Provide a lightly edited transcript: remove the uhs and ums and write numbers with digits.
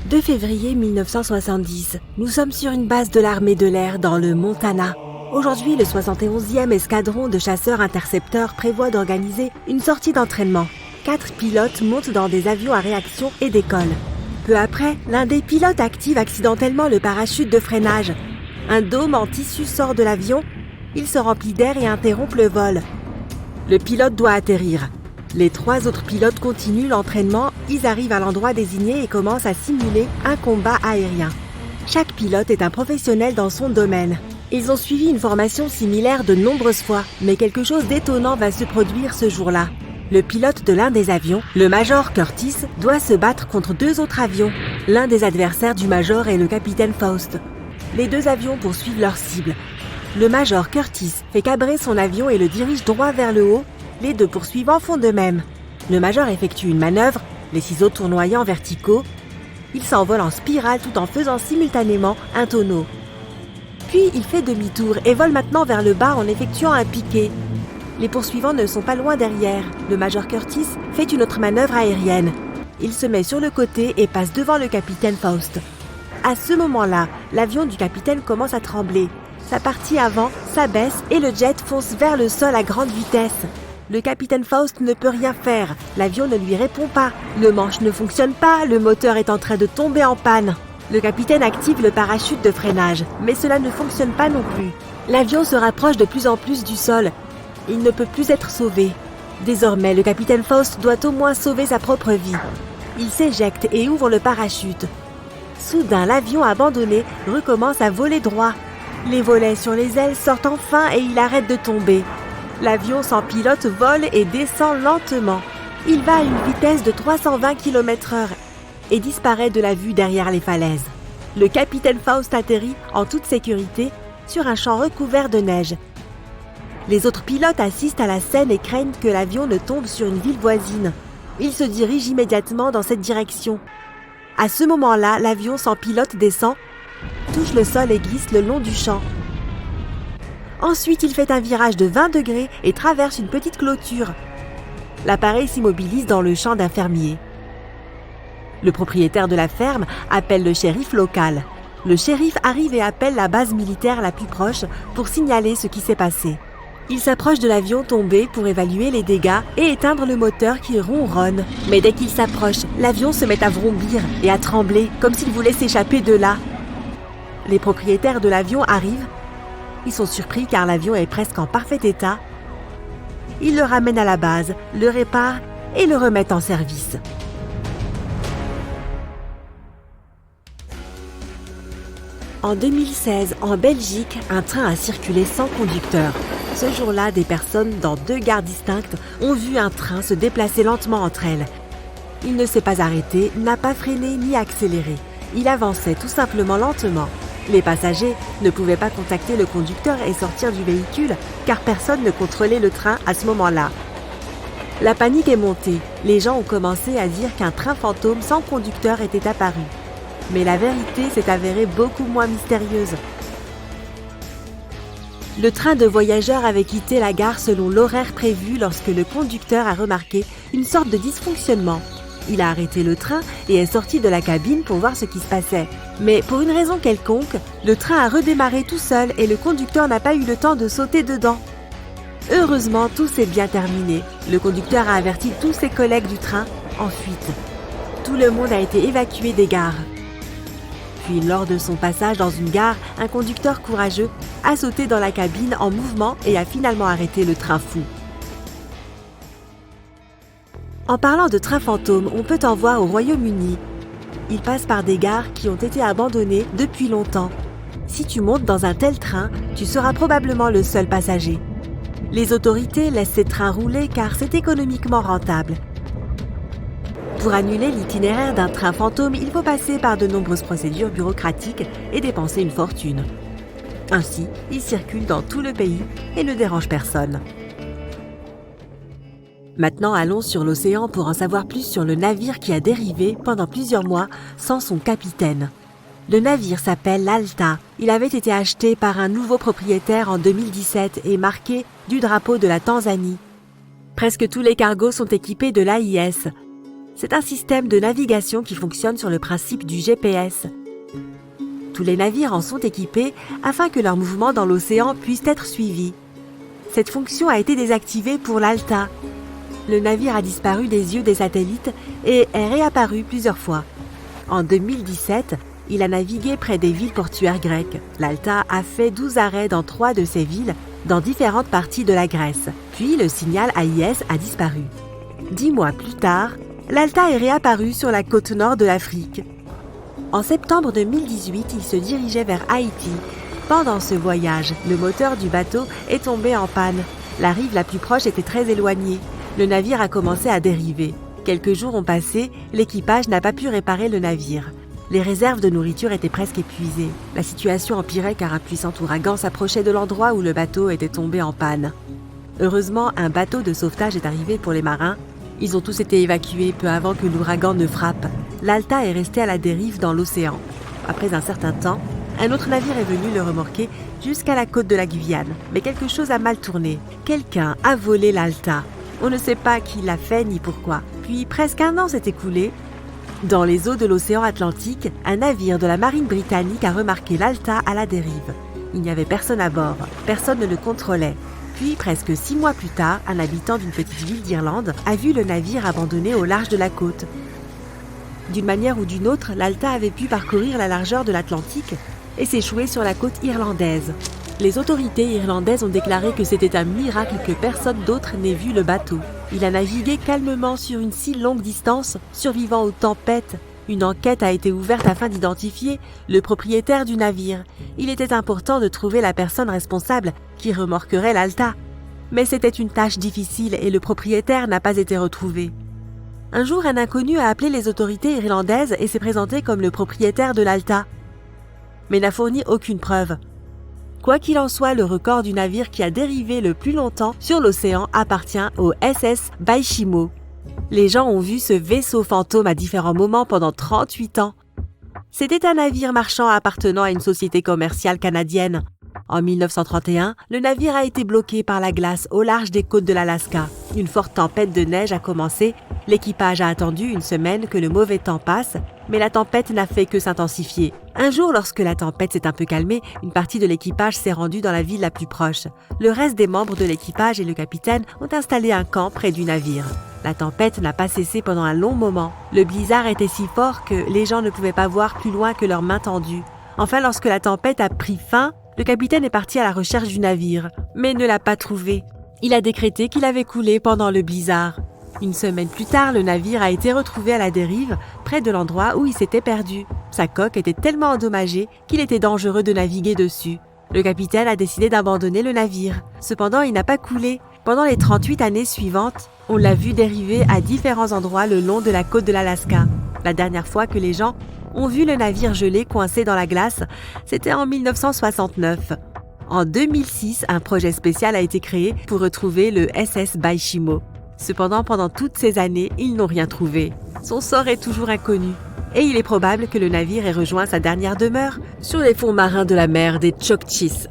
2 février 1970, nous sommes sur une base de l'armée de l'air dans le Montana. Aujourd'hui, le 71e escadron de chasseurs intercepteurs prévoit d'organiser une sortie d'entraînement. 4 pilotes montent dans des avions à réaction et décollent. Peu après, l'un des pilotes active accidentellement le parachute de freinage. Un dôme en tissu sort de l'avion, il se remplit d'air et interrompt le vol. Le pilote doit atterrir. Les 3 autres pilotes continuent l'entraînement, ils arrivent à l'endroit désigné et commencent à simuler un combat aérien. Chaque pilote est un professionnel dans son domaine. Ils ont suivi une formation similaire de nombreuses fois, mais quelque chose d'étonnant va se produire ce jour-là. Le pilote de l'un des avions, le Major Curtis, doit se battre contre 2 autres avions. L'un des adversaires du Major est le capitaine Faust. Les 2 avions poursuivent leur cible. Le Major Curtis fait cabrer son avion et le dirige droit vers le haut. Les 2 poursuivants font de même. Le Major effectue une manœuvre, les ciseaux tournoyant verticaux. Il s'envole en spirale tout en faisant simultanément un tonneau. Puis il fait demi-tour et vole maintenant vers le bas en effectuant un piqué. Les poursuivants ne sont pas loin derrière. Le Major Curtis fait une autre manœuvre aérienne. Il se met sur le côté et passe devant le capitaine Faust. À ce moment-là, l'avion du capitaine commence à trembler. Sa partie avant s'abaisse et le jet fonce vers le sol à grande vitesse. Le capitaine Faust ne peut rien faire. L'avion ne lui répond pas. Le manche ne fonctionne pas. Le moteur est en train de tomber en panne. Le capitaine active le parachute de freinage, mais cela ne fonctionne pas non plus. L'avion se rapproche de plus en plus du sol. Il ne peut plus être sauvé. Désormais, le capitaine Faust doit au moins sauver sa propre vie. Il s'éjecte et ouvre le parachute. Soudain, l'avion abandonné recommence à voler droit. Les volets sur les ailes sortent enfin et il arrête de tomber. L'avion sans pilote vole et descend lentement. Il va à une vitesse de 320 km/h et disparaît de la vue derrière les falaises. Le capitaine Faust atterrit en toute sécurité sur un champ recouvert de neige. Les autres pilotes assistent à la scène et craignent que l'avion ne tombe sur une ville voisine. Ils se dirigent immédiatement dans cette direction. À ce moment-là, l'avion sans pilote descend, touche le sol et glisse le long du champ. Ensuite, il fait un virage de 20 degrés et traverse une petite clôture. L'appareil s'immobilise dans le champ d'un fermier. Le propriétaire de la ferme appelle le shérif local. Le shérif arrive et appelle la base militaire la plus proche pour signaler ce qui s'est passé. Il s'approche de l'avion tombé pour évaluer les dégâts et éteindre le moteur qui ronronne. Mais dès qu'il s'approche, l'avion se met à vrombir et à trembler comme s'il voulait s'échapper de là. Les propriétaires de l'avion arrivent. Ils sont surpris car l'avion est presque en parfait état. Ils le ramènent à la base, le réparent et le remettent en service. En 2016, en Belgique, un train a circulé sans conducteur. Ce jour-là, des personnes dans 2 gares distinctes ont vu un train se déplacer lentement entre elles. Il ne s'est pas arrêté, n'a pas freiné ni accéléré. Il avançait tout simplement lentement. Les passagers ne pouvaient pas contacter le conducteur et sortir du véhicule car personne ne contrôlait le train à ce moment-là. La panique est montée. Les gens ont commencé à dire qu'un train fantôme sans conducteur était apparu. Mais la vérité s'est avérée beaucoup moins mystérieuse. Le train de voyageurs avait quitté la gare selon l'horaire prévu lorsque le conducteur a remarqué une sorte de dysfonctionnement. Il a arrêté le train et est sorti de la cabine pour voir ce qui se passait. Mais pour une raison quelconque, le train a redémarré tout seul et le conducteur n'a pas eu le temps de sauter dedans. Heureusement, tout s'est bien terminé. Le conducteur a averti tous ses collègues du train en fuite. Tout le monde a été évacué des gares. Puis, lors de son passage dans une gare, un conducteur courageux a sauté dans la cabine en mouvement et a finalement arrêté le train fou. En parlant de trains fantômes, on peut en voir au Royaume-Uni. Ils passent par des gares qui ont été abandonnées depuis longtemps. Si tu montes dans un tel train, tu seras probablement le seul passager. Les autorités laissent ces trains rouler car c'est économiquement rentable. Pour annuler l'itinéraire d'un train fantôme, il faut passer par de nombreuses procédures bureaucratiques et dépenser une fortune. Ainsi, il circule dans tout le pays et ne dérange personne. Maintenant, allons sur l'océan pour en savoir plus sur le navire qui a dérivé pendant plusieurs mois sans son capitaine. Le navire s'appelle l'Alta. Il avait été acheté par un nouveau propriétaire en 2017 et marqué du drapeau de la Tanzanie. Presque tous les cargos sont équipés de l'AIS. C'est un système de navigation qui fonctionne sur le principe du GPS. Tous les navires en sont équipés afin que leur mouvement dans l'océan puisse être suivi. Cette fonction a été désactivée pour l'Alta. Le navire a disparu des yeux des satellites et est réapparu plusieurs fois. En 2017, il a navigué près des villes portuaires grecques. L'Alta a fait 12 arrêts dans 3 de ces villes, dans différentes parties de la Grèce. Puis le signal AIS a disparu. 10 mois plus tard, l'Alta est réapparu sur la côte nord de l'Afrique. En septembre 2018, il se dirigeait vers Haïti. Pendant ce voyage, le moteur du bateau est tombé en panne. La rive la plus proche était très éloignée. Le navire a commencé à dériver. Quelques jours ont passé, l'équipage n'a pas pu réparer le navire. Les réserves de nourriture étaient presque épuisées. La situation empirait car un puissant ouragan s'approchait de l'endroit où le bateau était tombé en panne. Heureusement, un bateau de sauvetage est arrivé pour les marins. Ils ont tous été évacués peu avant que l'ouragan ne frappe. L'Alta est resté à la dérive dans l'océan. Après un certain temps, un autre navire est venu le remorquer jusqu'à la côte de la Guyane. Mais quelque chose a mal tourné. Quelqu'un a volé l'Alta. On ne sait pas qui l'a fait ni pourquoi. Puis presque un an s'est écoulé. Dans les eaux de l'océan Atlantique, un navire de la marine britannique a remarqué l'Alta à la dérive. Il n'y avait personne à bord. Personne ne le contrôlait. Puis, presque 6 mois plus tard, un habitant d'une petite ville d'Irlande a vu le navire abandonné au large de la côte. D'une manière ou d'une autre, l'Alta avait pu parcourir la largeur de l'Atlantique et s'échouer sur la côte irlandaise. Les autorités irlandaises ont déclaré que c'était un miracle que personne d'autre n'ait vu le bateau. Il a navigué calmement sur une si longue distance, survivant aux tempêtes. Une enquête a été ouverte afin d'identifier le propriétaire du navire. Il était important de trouver la personne responsable qui remorquerait l'Alta. Mais c'était une tâche difficile et le propriétaire n'a pas été retrouvé. Un jour, un inconnu a appelé les autorités irlandaises et s'est présenté comme le propriétaire de l'Alta, mais n'a fourni aucune preuve. Quoi qu'il en soit, le record du navire qui a dérivé le plus longtemps sur l'océan appartient au SS Baishimo. Les gens ont vu ce vaisseau fantôme à différents moments pendant 38 ans. C'était un navire marchand appartenant à une société commerciale canadienne. En 1931, le navire a été bloqué par la glace au large des côtes de l'Alaska. Une forte tempête de neige a commencé. L'équipage a attendu une semaine que le mauvais temps passe, mais la tempête n'a fait que s'intensifier. Un jour, lorsque la tempête s'est un peu calmée, une partie de l'équipage s'est rendue dans la ville la plus proche. Le reste des membres de l'équipage et le capitaine ont installé un camp près du navire. La tempête n'a pas cessé pendant un long moment. Le blizzard était si fort que les gens ne pouvaient pas voir plus loin que leurs mains tendues. Enfin, lorsque la tempête a pris fin, le capitaine est parti à la recherche du navire, mais ne l'a pas trouvé. Il a décrété qu'il avait coulé pendant le blizzard. Une semaine plus tard, le navire a été retrouvé à la dérive, près de l'endroit où il s'était perdu. Sa coque était tellement endommagée qu'il était dangereux de naviguer dessus. Le capitaine a décidé d'abandonner le navire. Cependant, il n'a pas coulé. Pendant les 38 années suivantes, on l'a vu dériver à différents endroits le long de la côte de l'Alaska. La dernière fois que les gens ont vu le navire gelé coincé dans la glace, c'était en 1969. En 2006, un projet spécial a été créé pour retrouver le SS Baishimo. Cependant, pendant toutes ces années, ils n'ont rien trouvé. Son sort est toujours inconnu. Et il est probable que le navire ait rejoint sa dernière demeure sur les fonds marins de la mer des Tchouktchis.